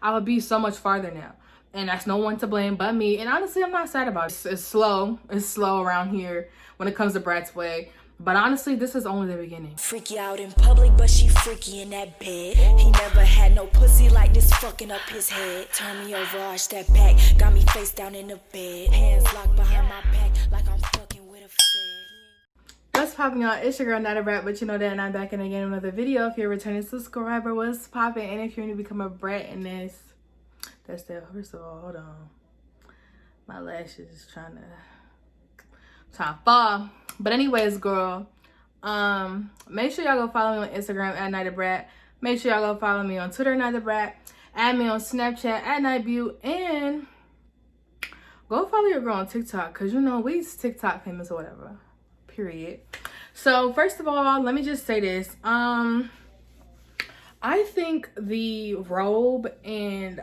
I would be so much farther now. And that's no one to blame but me. And honestly, I'm not sad about it. It's slow around here when it comes to Brat's way. But honestly, this is only the beginning. Freaky out in public, but she freaky in that bed. He never had no pussy like this, fucking up his head. Turn me over, arch that back, got me face down in the bed. Hands locked behind my back, like I'm fucking with a fed. What's popping on? It's your girl Nyethebrat, but you know that, and I'm back in again with another video. If you're a returning subscriber, what's popping? And if you're new to become a brat in this, that's that. First of all, hold on, my lashes trying to fall. But anyways, girl, make sure y'all go follow me on Instagram at Nyethebrat. Make sure y'all go follow me on Twitter, Nyethebrat. Add me on Snapchat at Nyethebrat, and go follow your girl on TikTok, cause you know we TikTok famous or whatever. Period. So first of all, let me just say this. I think the robe and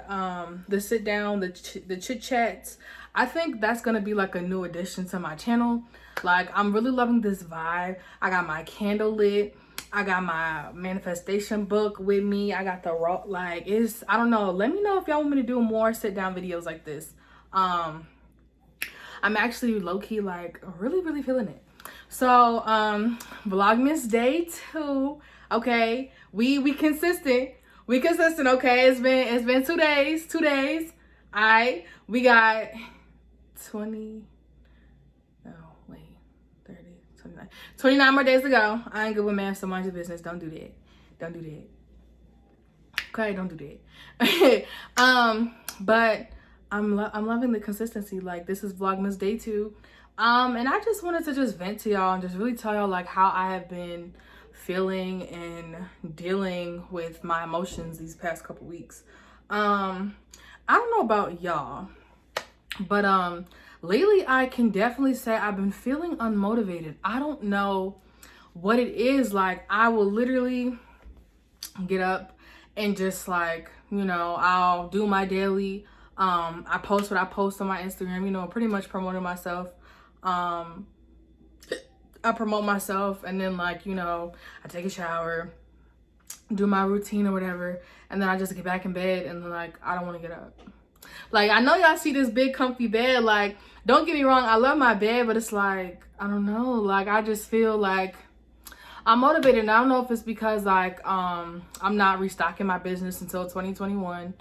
the sit down, the chit chats, I think that's gonna be like a new addition to my channel. Like, I'm really loving this vibe. I got my candle lit. I got my manifestation book with me. I got the robe. Like, it's, I don't know. Let me know if y'all want me to do more sit down videos like this. I'm actually low key like really feeling it. So Vlogmas day 2. Okay, we consistent. We consistent. Okay, it's been 2 days. 2 days. All right, we got 20. No, wait, 30, 29. 29 more days to go. I ain't good with math, so mind your business. Don't do that. Don't do that. Okay, don't do that. But I'm loving the consistency. Like, this is Vlogmas day 2. And I just wanted to just vent to y'all and just really tell y'all like how I have been feeling and dealing with my emotions these past couple weeks. I don't know about y'all, but lately I can definitely say I've been feeling unmotivated. I don't know what it is. Like, I will literally get up and just like, you know, I'll do my daily, I post what I post on my Instagram, you know, pretty much promoting myself. I promote myself, and then, like, you know, I take a shower, do my routine or whatever, and then I just get back in bed, and then, like, I don't want to get up. Like, I know y'all see this big comfy bed. Like, don't get me wrong, I love my bed, but it's like, I don't know, like, I just feel like I'm motivated. And I don't know if it's because like I'm not restocking my business until 2021,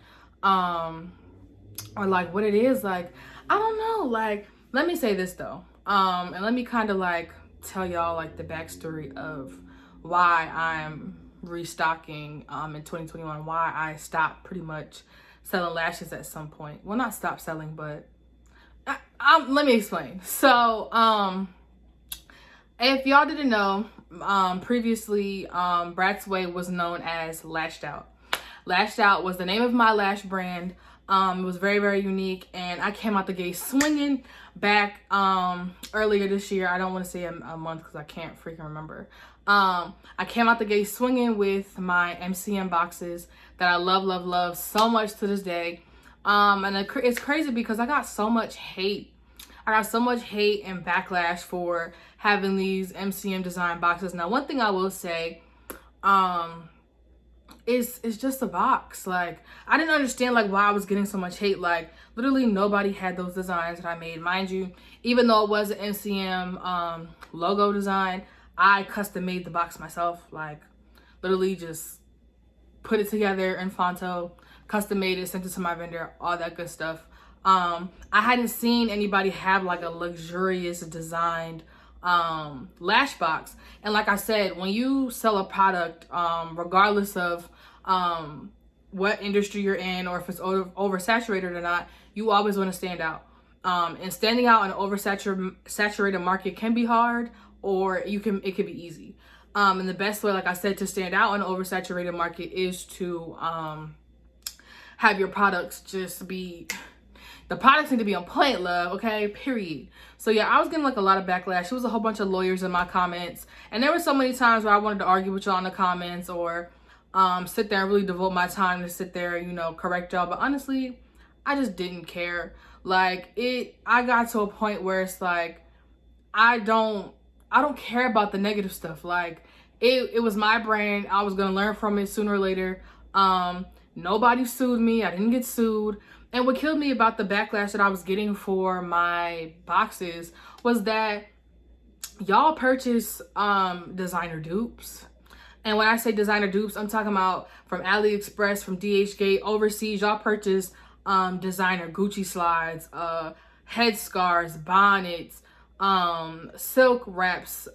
or like what it is. Like, I don't know. Like, let me say this though, and let me kind of like tell y'all like the backstory of why I'm restocking in 2021, why I stopped pretty much selling lashes at some point. Well, not stop selling, but let me explain. So if y'all didn't know, previously Brat's Way was known as Lashed Out. Lashed Out was the name of my lash brand. It was very unique, and I came out the gate swinging back earlier this year. I don't want to say a month because I can't freaking remember. I came out the gate swinging with my MCM boxes that I love so much to this day. And it's crazy because I got so much hate. I got so much hate and backlash for having these MCM design boxes. Now, one thing I will say, it's just a box. Like, I didn't understand like why I was getting so much hate. Like, literally nobody had those designs that I made. Mind you, even though it was an MCM logo design, I custom made the box myself. Like, literally just put it together in Fonto, custom made it, sent it to my vendor, all that good stuff. I hadn't seen anybody have like a luxurious designed lash box. And like I said, when you sell a product, regardless of what industry you're in or if it's oversaturated or not, you always want to stand out. And standing out in an oversaturated market can be hard, or it can be easy. And the best way, like I said, to stand out in an oversaturated market is to have your products just be, the products need to be on point, love, okay? Period. So yeah, I was getting like a lot of backlash. It was a whole bunch of lawyers in my comments. And there were so many times where I wanted to argue with y'all in the comments, or sit there and really devote my time to sit there, you know, correct y'all. But honestly, I just didn't care. Like, I got to a point where it's like, I don't care about the negative stuff. Like, it was my brand. I was gonna learn from it sooner or later. Nobody sued me. I didn't get sued. And what killed me about the backlash that I was getting for my boxes was that y'all purchase designer dupes. And when I say designer dupes, I'm talking about from AliExpress, from DHgate, overseas. Y'all purchase designer Gucci slides, headscarves, bonnets, silk wraps,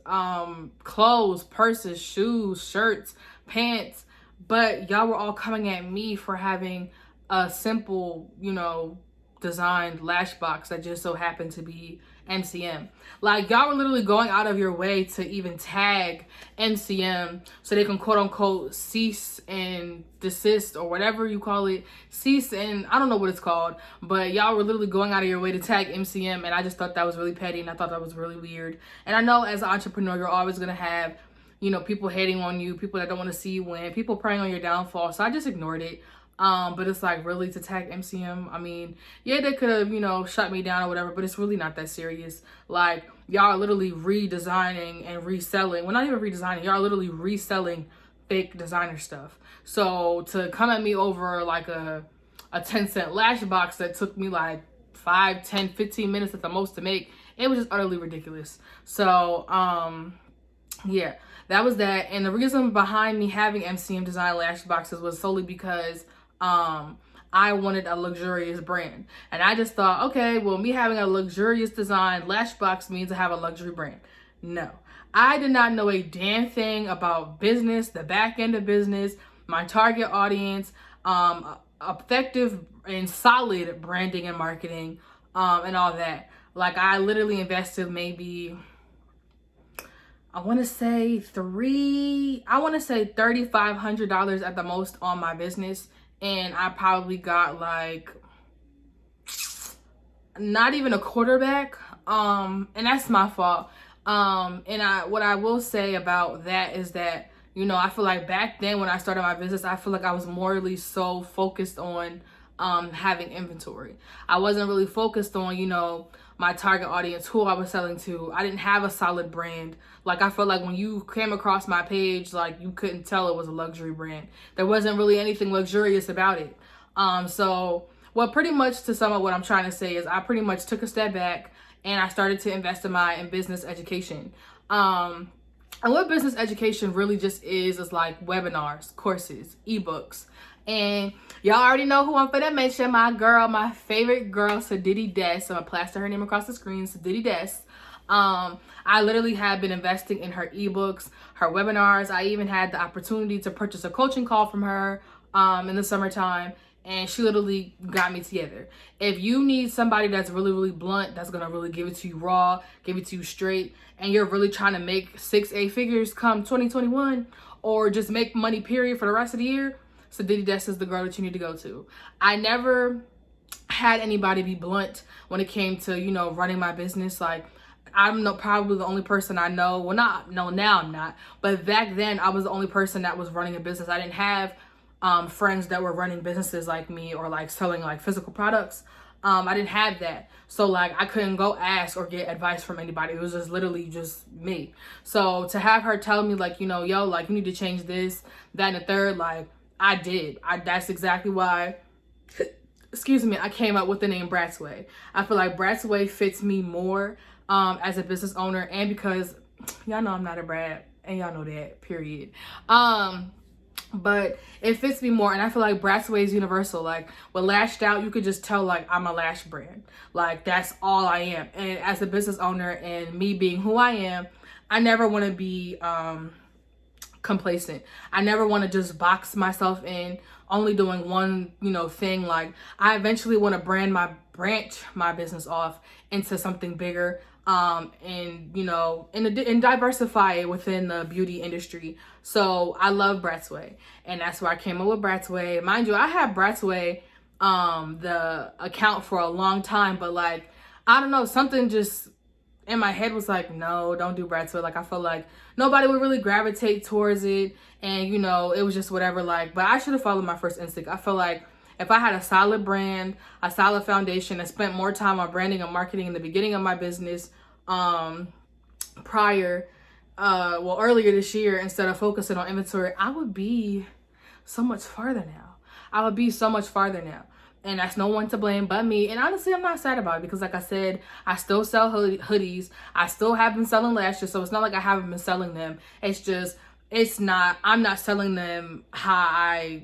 clothes, purses, shoes, shirts, pants. But y'all were all coming at me for having a simple, you know, designed lash box that just so happened to be MCM. Like, y'all were literally going out of your way to even tag MCM so they can quote unquote cease and desist, or whatever you call it. Cease and I don't know what it's called, but y'all were literally going out of your way to tag MCM, and I just thought that was really petty, and I thought that was really weird. And I know as an entrepreneur, you're always gonna have, you know, people hating on you, people that don't want to see you win, people preying on your downfall. So I just ignored it. But it's like, really, to tag MCM? I mean, yeah, they could have, you know, shut me down or whatever, but it's really not that serious. Like, y'all are literally redesigning and reselling. Well, not even redesigning. Y'all are literally reselling fake designer stuff. So to come at me over like a 10-cent lash box that took me like 5, 10, 15 minutes at the most to make, it was just utterly ridiculous. So, yeah, that was that. And the reason behind me having MCM design lash boxes was solely because I wanted a luxurious brand. And I just thought, okay, well, me having a luxurious design lash box means I have a luxury brand. No, I did not know a damn thing about business, the back end of business, my target audience, effective and solid branding and marketing, and all that. Like, I literally invested maybe, I want to say $3,500 at the most on my business. And I probably got like not even a quarterback. And that's my fault. And what I will say about that is that, you know, I feel like back then when I started my business, I feel like I was morally so focused on having inventory. I wasn't really focused on, you know, my target audience, who I was selling to. I didn't have a solid brand. Like, I felt like when you came across my page, like, you couldn't tell it was a luxury brand. There wasn't really anything luxurious about it. So what pretty much, to sum up what I'm trying to say, is I pretty much took a step back and I started to invest in business education. And what business education really just is like webinars, courses, ebooks. And y'all already know who I'm finna mention. My girl, my favorite girl, Sadidi Des. I'm gonna plaster her name across the screen, Sadidi Des. I literally have been investing in her ebooks, her webinars. I even had the opportunity to purchase a coaching call from her in the summertime. And she literally got me together. If you need somebody that's really, really blunt, that's gonna really give it to you raw, give it to you straight, and you're really trying to make 6-8 figures come 2021, or just make money period for the rest of the year, Sadidi Des is the girl that you need to go to. I never had anybody be blunt when it came to, you know, running my business. Like, I'm probably the only person I know. Well, now I'm not. But back then, I was the only person that was running a business. I didn't have friends that were running businesses like me, or like selling like physical products. I didn't have that. So like, I couldn't go ask or get advice from anybody. It was just literally just me. So to have her tell me, like, you know, yo, like, you need to change this, that, and the third, like, I did. That's exactly why, excuse me, I came up with the name Brat's Way. I feel like Brat's Way fits me more as a business owner, and because y'all know I'm not a brat, and y'all know that, period. But it fits me more, and I feel like Brat's Way is universal. Like, with Lashed Out, you could just tell, like, I'm a lash brand. Like, that's all I am. And as a business owner, and me being who I am, I never want to be complacent. I never want to just box myself in only doing one, you know, thing. Like, I eventually want to branch my business off into something bigger, and, you know, and diversify it within the beauty industry. So I love Brat's Way, and that's where I came up with Brat's Way. Mind you, I had Brat's Way the account for a long time, but like, I don't know, something just in my head was like, no, don't do Brat's Way. Like, I felt like nobody would really gravitate towards it, and, you know, it was just whatever. Like, but I should have followed my first instinct. I feel like if I had a solid brand, a solid foundation, and spent more time on branding and marketing in the beginning of my business, earlier this year, instead of focusing on inventory, I would be so much farther now. I would be so much farther now. And that's no one to blame but me. And honestly, I'm not sad about it because like I said, I still sell hoodies. I still have been selling lashes. So it's not like I haven't been selling them. It's just, I'm not selling them how I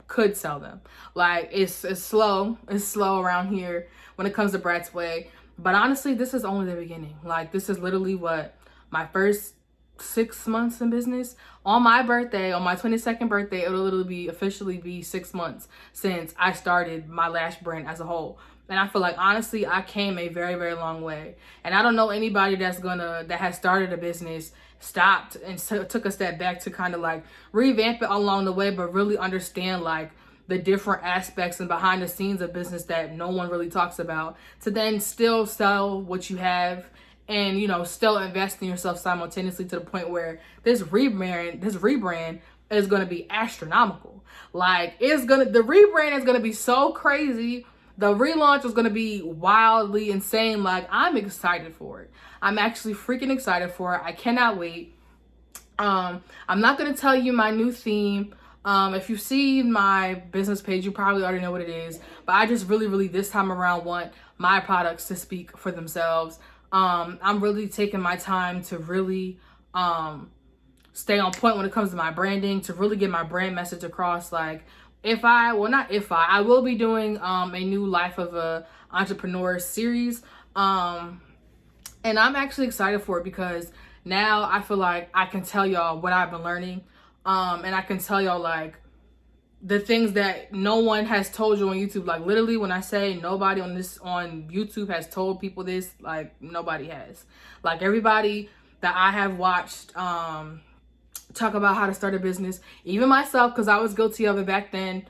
could sell them. Like it's slow. It's slow around here when it comes to Brat's Way. But honestly, this is only the beginning. Like this is literally what my first 6 months in business. On my birthday, on my 22nd birthday, it'll literally officially be 6 months since I started my lash brand as a whole. And I feel like honestly, I came a very, very long way. And I don't know anybody that has started a business, stopped and took a step back to kind of like revamp it along the way, but really understand like the different aspects and behind the scenes of business that no one really talks about, to then still sell what you have and, you know, still invest in yourself simultaneously to the point where this rebrand is going to be astronomical. Like the rebrand is going to be so crazy. The relaunch is going to be wildly insane. Like I'm excited for it. I'm actually freaking excited for it. I cannot wait. I'm not going to tell you my new theme. If you see my business page, you probably already know what it is, but I just really this time around want my products to speak for themselves. I'm really taking my time to really stay on point when it comes to my branding, to really get my brand message across. Like I will be doing a new Life of a Entrepreneur series. And I'm actually excited for it because now I feel like I can tell y'all what I've been learning. And I can tell y'all like the things that no one has told you on YouTube. Like literally when I say nobody on YouTube has told people this, like nobody has. Like everybody that I have watched talk about how to start a business, even myself, because I was guilty of it back then,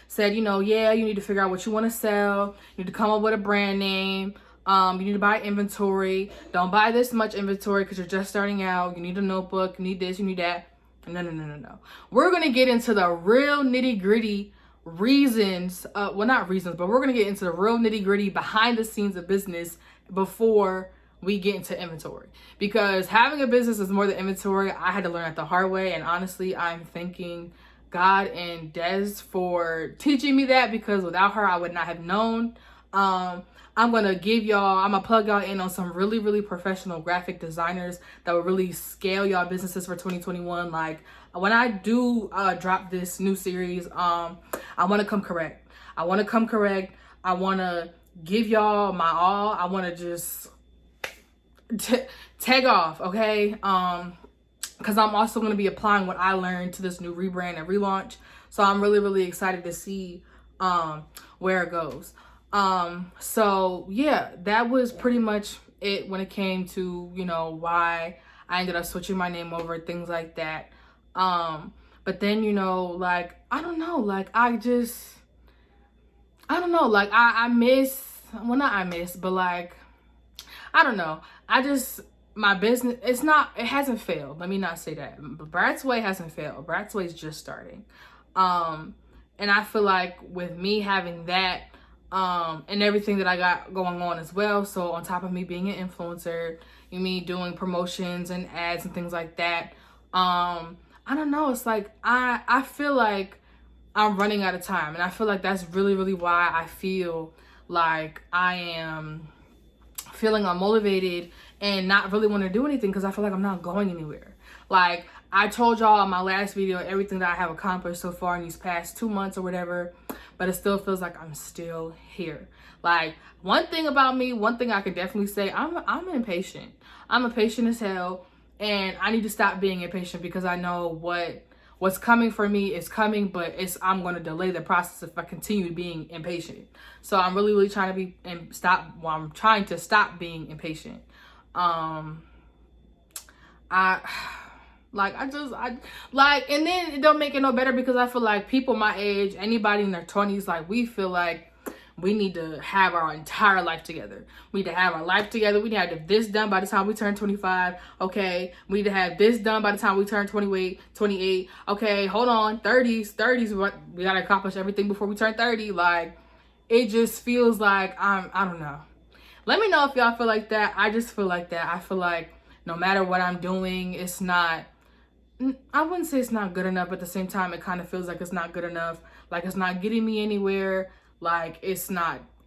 said, you know, yeah, you need to figure out what you want to sell. You need to come up with a brand name. You need to buy inventory. Don't buy this much inventory because you're just starting out. You need a notebook. You need this. You need that. No. We're going to get into the real nitty gritty reasons. Well, not reasons, but we're going to get into the real nitty gritty behind the scenes of business before we get into inventory. Because having a business is more than inventory. I had to learn it the hard way. And honestly, I'm thanking God and Des for teaching me that, because without her, I would not have known. I'm going to plug y'all in on some really professional graphic designers that will really scale y'all businesses for 2021. Like when I do drop this new series, I want to come correct. I want to give y'all my all. I want to just tag off, okay? Because I'm also going to be applying what I learned to this new rebrand and relaunch. So I'm really excited to see where it goes. So yeah, that was pretty much it when it came to, you know, why I ended up switching my name over, things like that. But then, you know, like, I don't know, like, I miss, well, not I miss, but like, I don't know. My business, it hasn't failed. Let me not say that. Brat's Way hasn't failed. Brat's Way is just starting. And I feel like with me having that, and everything that I got going on as well. So on top of me being an influencer, me doing promotions and ads and things like that. I don't know. It's like, I feel like I'm running out of time. And I feel like that's really why I feel like I am feeling unmotivated and not really want to do anything, because I feel like I'm not going anywhere. Like I told y'all in my last video, everything that I have accomplished so far in these past 2 months or whatever, but it still feels like I'm still here. Like one thing I can definitely say, I'm impatient. I'm impatient as hell, and I need to stop being impatient, because I know what's coming for me is coming, but I'm going to delay the process if I continue being impatient. So I'm really trying to stop being impatient. And then it don't make it no better, because I feel like people my age, anybody in their 20s, like we feel like we need to have our entire life together. We need to have our life together. We need to have this done by the time we turn 25. Okay. We need to have this done by the time we turn 28. Okay. Hold on. 30s. We got to accomplish everything before we turn 30. Like, it just feels like I don't know. Let me know if y'all feel like that. I just feel like that. I feel like no matter what I'm doing, I wouldn't say it's not good enough, but at the same time, it kind of feels like it's not good enough. Like, it's not getting me anywhere. Like,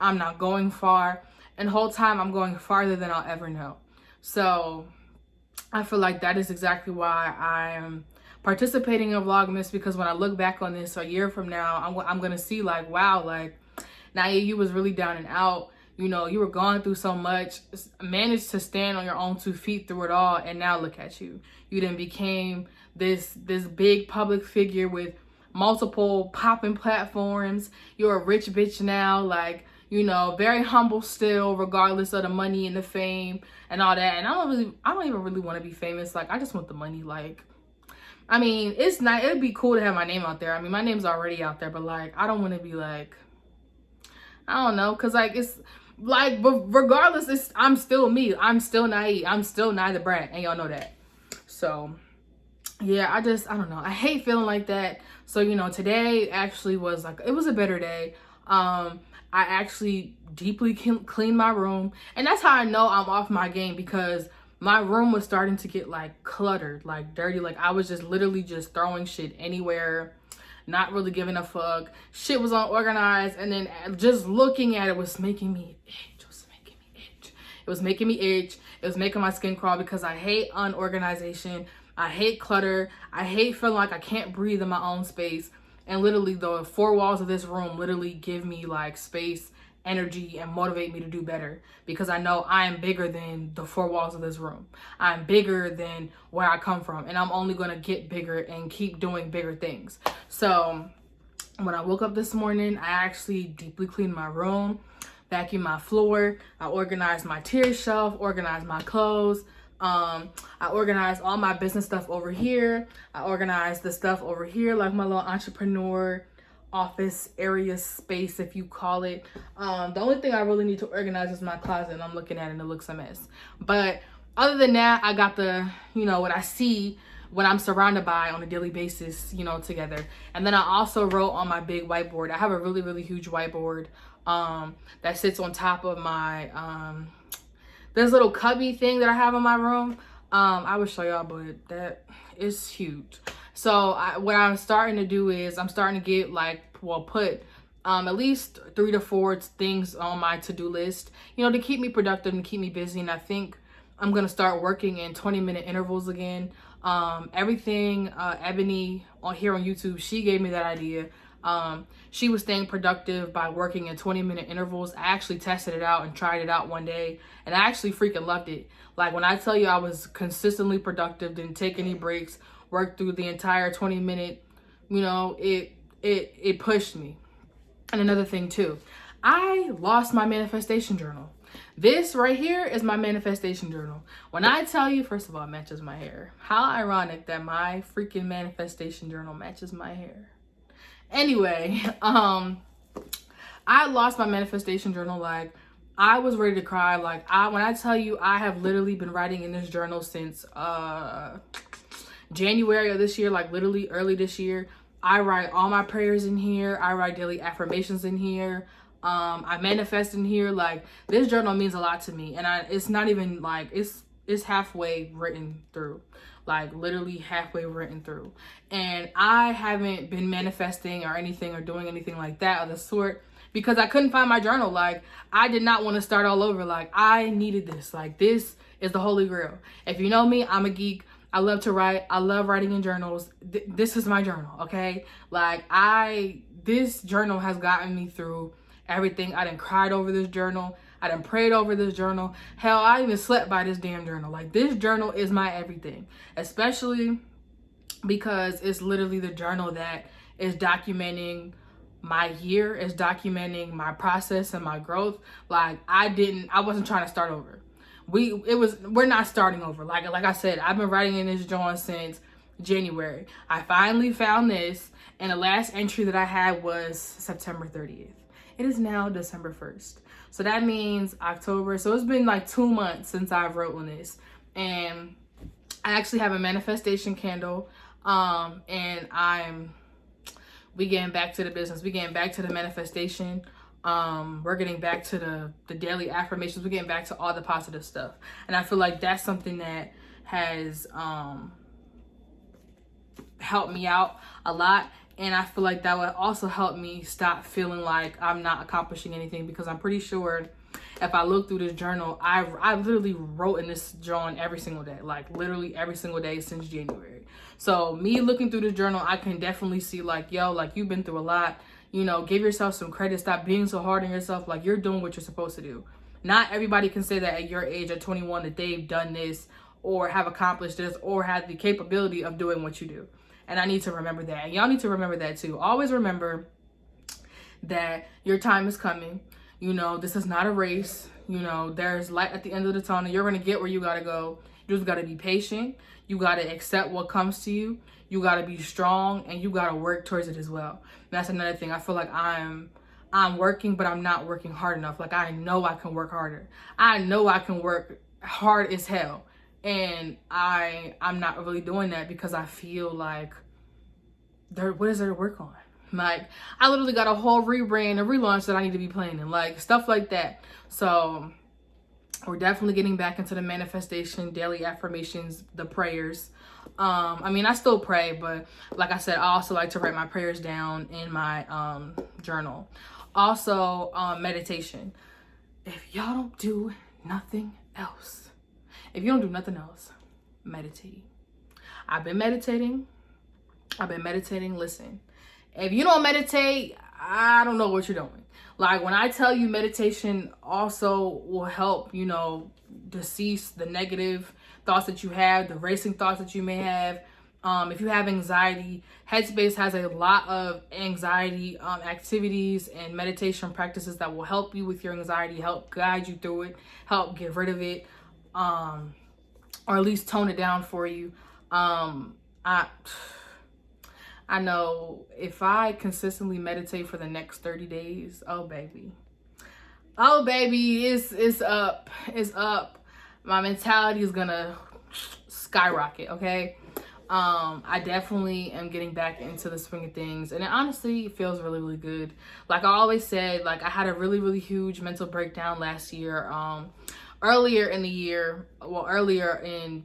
I'm not going far. And the whole time I'm going farther than I'll ever know. So I feel like that is exactly why I am participating in Vlogmas, because when I look back on this a year from now, I'm going to see like, wow, like, Naya, you was really down and out. You know, you were going through so much, managed to stand on your own 2 feet through it all, and now look at you. You then became this big public figure with multiple popping platforms. You're a rich bitch now, like, you know, very humble still, regardless of the money and the fame and all that. And I don't even really want to be famous. Like, I just want the money. Like, I mean, it's not, it'd be cool to have my name out there. I mean, my name's already out there, but like, I don't want to be like, I don't know, because like, it's like, but regardless, I'm still me. I'm still naive. I'm still Nyethebrat, and y'all know that. So yeah, I don't know. I hate feeling like that. So, you know, today actually was like, it was a better day. I actually deeply cleaned my room, and that's how I know I'm off my game, because my room was starting to get like cluttered, like dirty. Like, I was just literally just throwing shit anywhere, not really giving a fuck. Shit was unorganized, and then just looking at it was making me itch. It was making me itch. It was making me itch. It was making my skin crawl, because I hate unorganization. I hate clutter. I hate feeling like I can't breathe in my own space. And literally the 4 walls of this room literally give me like space, energy, and motivate me to do better, because I know I am bigger than the 4 walls of this room. I'm bigger than where I come from, and I'm only going to get bigger and keep doing bigger things. So when I woke up this morning, I actually deeply cleaned my room, vacuumed my floor. I organized my tier shelf, organized my clothes. I organized all my business stuff over here. I organized the stuff over here, like my little entrepreneur office area space, if you call it. The only thing I really need to organize is my closet, and I'm looking at it and it looks a mess. But other than that, I got the, you know, what I see, what I'm surrounded by on a daily basis, you know, together. And then I also wrote on my big whiteboard. I have a really, really huge whiteboard that sits on top of my this little cubby thing that I have in my room. I will show y'all, but that is huge. So what I'm starting to do is I'm starting to get like, well, put at least 3 to 4 things on my to-do list, you know, to keep me productive and keep me busy. And I think I'm going to start working in 20-minute intervals again. Everything Ebony here on YouTube, she gave me that idea. She was staying productive by working in 20-minute intervals. I actually tested it out and tried it out one day, and I actually freaking loved it. Like, when I tell you I was consistently productive, didn't take any breaks, worked through the entire 20-minute, you know, it pushed me. And another thing too, I lost my manifestation journal. This right here is my manifestation journal. When I tell you, first of all, it matches my hair. How ironic that my freaking manifestation journal matches my hair. Anyway, I lost my manifestation journal. Like, I was ready to cry. Like, when I tell you, I have literally been writing in this journal since January of this year, like literally early this year. I write all my prayers in here. I write daily affirmations in here. I manifest in here. Like, this journal means a lot to me, and it's not even like, it's halfway written through. Like, literally halfway written through. And I haven't been manifesting or anything or doing anything like that of the sort, because I couldn't find my journal. Like, I did not want to start all over. Like, I needed this. Like, this is the holy grail. If you know me, I'm a geek. I love to write. I love writing in journals. This is my journal, okay? Like, this journal has gotten me through everything. I done cried over this journal. I done prayed over this journal. Hell, I even slept by this damn journal. Like, this journal is my everything. Especially because it's literally the journal that is documenting my year, is documenting my process and my growth. Like, I wasn't trying to start over. We're not starting over. Like I said, I've been writing in this journal since January. I finally found this, and the last entry that I had was September 30th. It is now December 1st. So that means October. So it's been like 2 months since I've wrote on this. And I actually have a manifestation candle. And we getting back to the business. We getting back to the manifestation. We're getting back to the daily affirmations. We're getting back to all the positive stuff. And I feel like that's something that has helped me out a lot. And I feel like that would also help me stop feeling like I'm not accomplishing anything, because I'm pretty sure if I look through this journal, I literally wrote in this journal every single day, like literally every single day since January. So me looking through this journal, I can definitely see like, yo, like you've been through a lot, you know, give yourself some credit. Stop being so hard on yourself. Like, you're doing what you're supposed to do. Not everybody can say that at your age, at 21, that they've done this or have accomplished this or had the capability of doing what you do. And I need to remember that. And y'all need to remember that too. Always remember that your time is coming. You know, this is not a race. You know, there's light at the end of the tunnel. You're going to get where you got to go. You just got to be patient. You got to accept what comes to you. You got to be strong, and you got to work towards it as well. And that's another thing. I feel like I'm working, but I'm not working hard enough. Like, I know I can work harder. I know I can work hard as hell. And I'm not really doing that because I feel like what is there to work on? Like, I literally got a whole rebrand and relaunch that I need to be planning, like stuff like that. So we're definitely getting back into the manifestation, daily affirmations, the prayers. I mean, I still pray, but like I said, I also like to write my prayers down in my journal. Also, meditation. If y'all don't do nothing else, meditate. I've been meditating. Listen, if you don't meditate, I don't know what you're doing. Like, when I tell you meditation also will help, you know, decease the negative thoughts that you have, the racing thoughts that you may have. If you have anxiety, Headspace has a lot of anxiety activities and meditation practices that will help you with your anxiety, help guide you through it, help get rid of it, or at least tone it down for you. I know if I consistently meditate for the next 30 days, oh baby, it's up. My mentality is gonna skyrocket, okay? I definitely am getting back into the swing of things, and it honestly feels really, really good. Like I always said, like I had a really, really huge mental breakdown last year, earlier in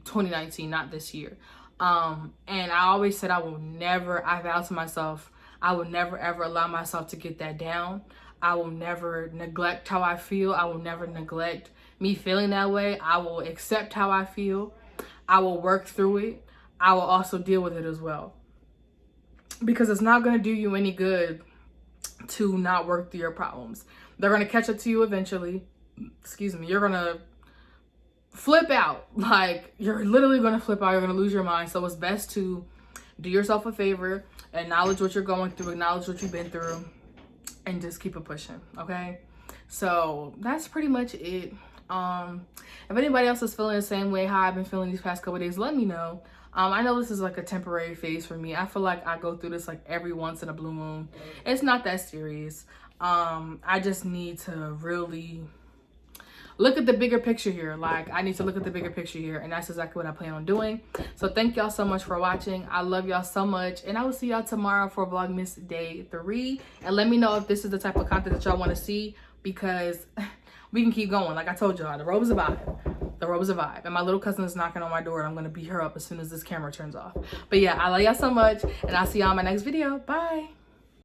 2019, not this year. And I always said I vowed to myself, I will never ever allow myself to get that down. I will never neglect how I feel. I will never neglect me feeling that way. I will accept how I feel. I will work through it. I will also deal with it as well. Because it's not going to do you any good to not work through your problems. They're going to catch up to you eventually. Excuse me. You're going to flip out. Like, you're literally going to flip out. You're going to lose your mind. So it's best to do yourself a favor, acknowledge what you're going through, acknowledge what you've been through, and just keep it pushing. Okay? So that's pretty much it. If anybody else is feeling the same way how I've been feeling these past couple of days, let me know. I know this is like a temporary phase for me. I feel like I go through this like every once in a blue moon. It's not that serious. I just need to really look at the bigger picture here. Like, I need to look at the bigger picture here, and that's exactly what I plan on doing. So thank y'all so much for watching. I love y'all so much, and I will see y'all tomorrow for Vlogmas Day 3. And let me know if this is the type of content that y'all want to see, because we can keep going. Like I told y'all, the robe is a vibe. The robe is a vibe. And my little cousin is knocking on my door, and I'm going to beat her up as soon as this camera turns off. But yeah, I love y'all so much, and I'll see y'all in my next video. Bye.